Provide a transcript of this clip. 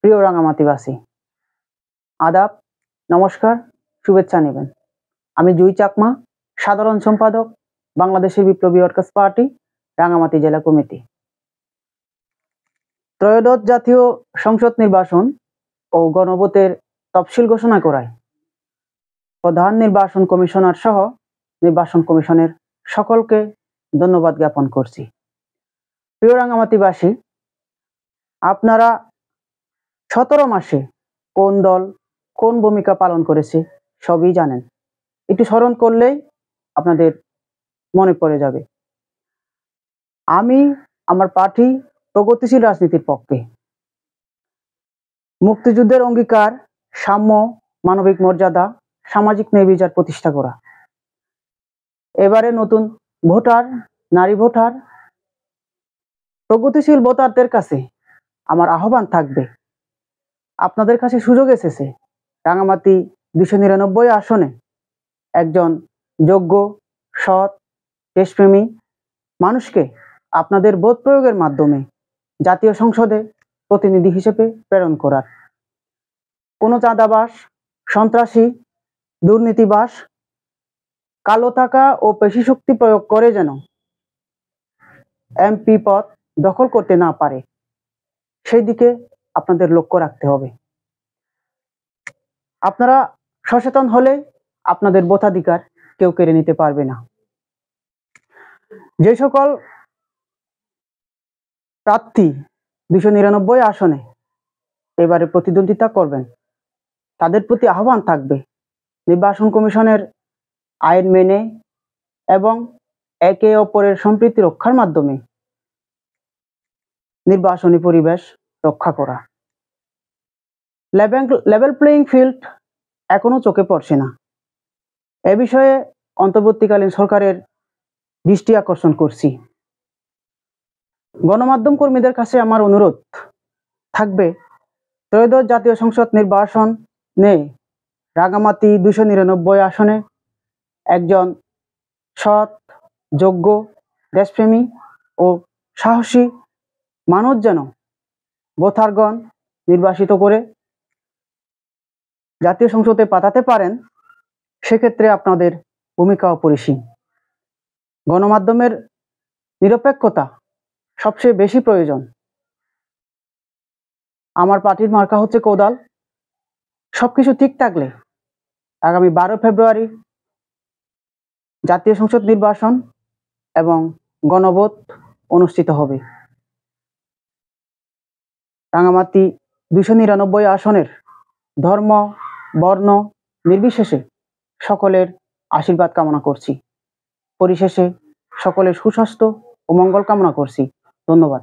প্রিয় রাঙামাটিবাসী, আদাব, নমস্কার, শুভেচ্ছা নেবেন। আমি জুই চাকমা, সাধারণ সম্পাদক, বাংলাদেশের বিপ্লবী ওয়ার্কার্স পার্টি, রাঙামাটি জেলা কমিটি। ত্রয়োদশ জাতীয় সংসদ নির্বাচন ও গণভোটের তফসিল ঘোষণা করায় প্রধান নির্বাচন কমিশনার সহ নির্বাচন কমিশনের সকলকে ধন্যবাদ জ্ঞাপন করছি। প্রিয় রাঙামাটিবাসী, আপনারা 17 মাসে কোন দল কোন ভূমিকা পালন করেছে সবই জানেন। একটু স্মরণ করলেই আপনাদের মনে পড়ে যাবে। আমি আমার পার্টি প্রগতিশীল রাজনীতির পক্ষে। মুক্তিযুদ্ধের অঙ্গীকার, সাম্য, মানবিক মর্যাদা, সামাজিক ন্যায় বিচার প্রতিষ্ঠা করা। এবারে নতুন ভোটার, নারী ভোটার, প্রগতিশীল ভোটারদের কাছে আমার আহ্বান থাকবে, আপনাদের কাছে সুযোগ এসেছে রাঙামাটি 299 আসনে একজন যোগ্য, সৎ, দেশপ্রেমী মানুষকে আপনাদের ভোট প্রয়োগের মাধ্যমে জাতীয় সংসদে প্রতিনিধি হিসেবে প্রেরণ করার। কোনো চাঁদাবাস, সন্ত্রাসী, দুর্নীতিবাস, কালো টাকা ও পেশি শক্তি প্রয়োগ করে যেন এমপি পদ দখল করতে না পারে, সেই দিকে আপনাদের লক্ষ্য রাখতে হবে। আপনারা সচেতন হলে আপনাদের ভোটাধিকার কেউ কেড়ে নিতে পারবে না। যে সকল প্রার্থী 299 আসনে এবারে প্রতিদ্বন্দ্বিতা করবেন, তাদের প্রতি আহ্বান থাকবে নির্বাচন কমিশনের আইন মেনে এবং একে অপরের সম্প্রীতি রক্ষার মাধ্যমে নির্বাচনী পরিবেশ রক্ষা করা। লেভেল প্লেইং ফিল্ড এখনো চোখে পড়ছে না। এ বিষয়ে অন্তর্বর্তীকালীন সরকারের দৃষ্টি আকর্ষণ করছি। গণমাধ্যম কর্মীদের কাছে আমার অনুরোধ থাকবে, ত্রয়োদশ জাতীয় সংসদ নির্বাচনে রাঙামাটি 299 আসনে একজন সৎ, যোগ্য, দেশপ্রেমী ও সাহসী মানুষ যেন ভোটারগণ নির্বাচিত করে জাতীয় সংসদে পাঠাতে পারেন, সেক্ষেত্রে আপনাদের ভূমিকা অপরিসীম। গণমাধ্যমের নিরপেক্ষতা সবচেয়ে বেশি প্রয়োজন। আমার পার্টির মার্কা হচ্ছে কোদাল। সবকিছু ঠিক থাকলে আগামী 12 ফেব্রুয়ারি জাতীয় সংসদ নির্বাচন এবং গণভোট অনুষ্ঠিত হবে। রাঙামাটি 299 আসনের ধর্ম, বর্ণ নির্বিশেষে সকলের আশীর্বাদ কামনা করছি। পরিশেষে সকলের সুস্বাস্থ্য ও মঙ্গল কামনা করছি। ধন্যবাদ।